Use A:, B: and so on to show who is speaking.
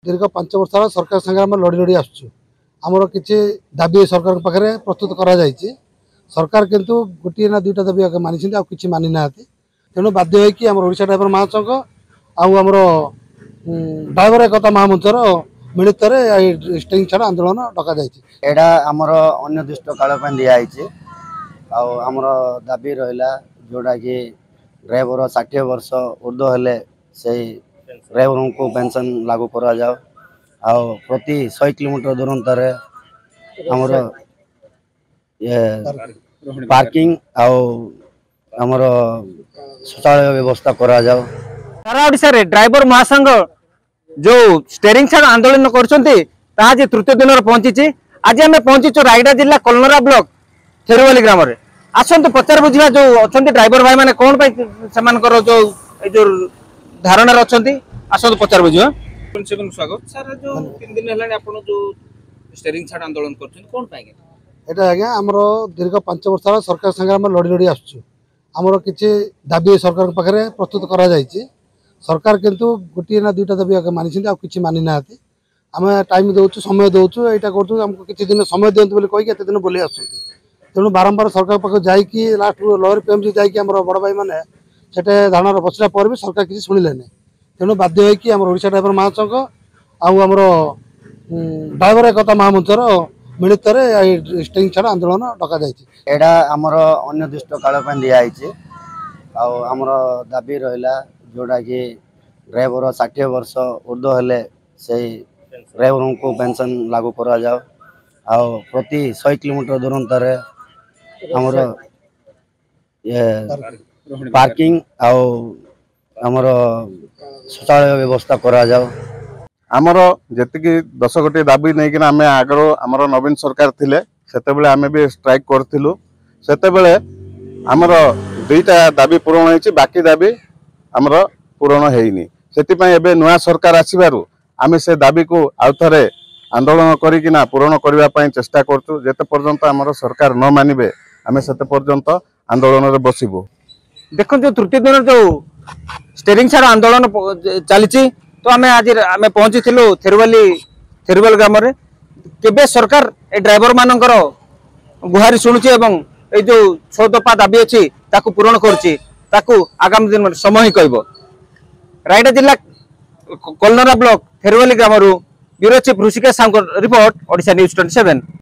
A: दीर्घ 5 वर्ष सरकार संगे आम लड़ी लड़ी आमर किसी दाबी सरकार पाखे प्रस्तुत कर सरकार किंतु गोटे ना दुईटा दाबी मानी कि मानी ना तेणु बाध्य होशा ड्राइवर महासंघ आमर ड्राइवर एकता महामंचर मिलित स्ट्राइक छाड़ आंदोलन डक
B: आमर अनिर्दिष्ट काल दिखाई आमर दाबी रहा जोटा कि ड्राइवर 60 वर्ष ऊर्ध हेले से ड्राइवर को पेंशन लागू करा जाओ प्रति 100 किलोमीटर दूरंतर आमर पार्किंग आमर शौचालय व्यवस्था करा जाओ।
C: सारा ओडिशा रे ड्राइवर महासंघ जो स्टेरिंग छाड़ आंदोलन कर तृतीय दिन पहुंची। आज आम पहुंची रायगड़ा जिला कलनरा ब्लॉक थेरुवाली ग्राम में आसतु पचार बुझा जो अच्छा ड्राइवर भाई मैंने कौन जो धारणा अच्छा आसतु पचार बुझा स्वागत सर जो 3 दिन है जो स्टेरिंग छाड़ आंदोलन कर
A: आज्ञा आमर दीर्घ 5 वर्ष सरकार संगे आम लड़ी लड़ी आमर किसी दाबी सरकार पाखे प्रस्तुत कर सरकार किंतु गोटे ना दुईटा दाबी मानी कि मानी ना आम टाइम दौचु समय दौचु यहाँ करूँ किसी दिन समय दिखाते कहीकि एत दिन बोली आस तेणु बारंबार सरकार पाखे जाकि लास्ट लोअर पीएमसी जाकि बड़ भाई मैंने से धारणा बसला पर भी सरकार किसी शुणिले तेणु बाध्य होशा ड्राइवर महासंघ आमर ड्राइवर एकता महामंचर मिलित स्ट्राइक छाड़ आंदोलन डक
B: आमर अनिर्दिष्ट काल दिखाई आमर दाबी रहा जोटा कि ड्राइवर 60 वर्ष ऊर्ध हेले से ड्राइवर को पेंशन लागू करा जाओ प्रति 100 किलोमीटर दूरंतर आमर पार्किंग आमर शौचालय व्यवस्था करा जाओ।
D: आमर जी 10 गोटी दाबी नहीं कि आम आगर आमर नवीन सरकार थिले सेतेबेले आमे भी स्ट्राइक करथिलु सेतेबेले आमर दुईटा दाबी पूरण होईची बाकी दाबी आमर पूरण हेइनी सेति एबे नुआ सरकार आसीबारु आमे से दाबी को आउथरे आंदोलन करिकिना पूरण करबा पई चेष्टा करछु जेते पर्यंत आमर सरकार न मानिबे आमे सेते पर्यंत आंदोलन रे बसिबो।
C: देखो जो तृतीय दिन जो स्टेरिंग छाड़ आंदोलन चली तो आम आज आम पहुंची थेरुवाली ग्राम में केबे सरकार ए ड्राइवर मानकर गुहारी शुणुची एवं ए जो 6 दफा दाबी अच्छी ताकू पूरण करुच्ची आगामी दिन समय ही कहब। रायगड़ा जिला कलनरा ब्लॉक थेरुवाली ग्राम bureau chief Rishikesh Sahu report Odisha news 27।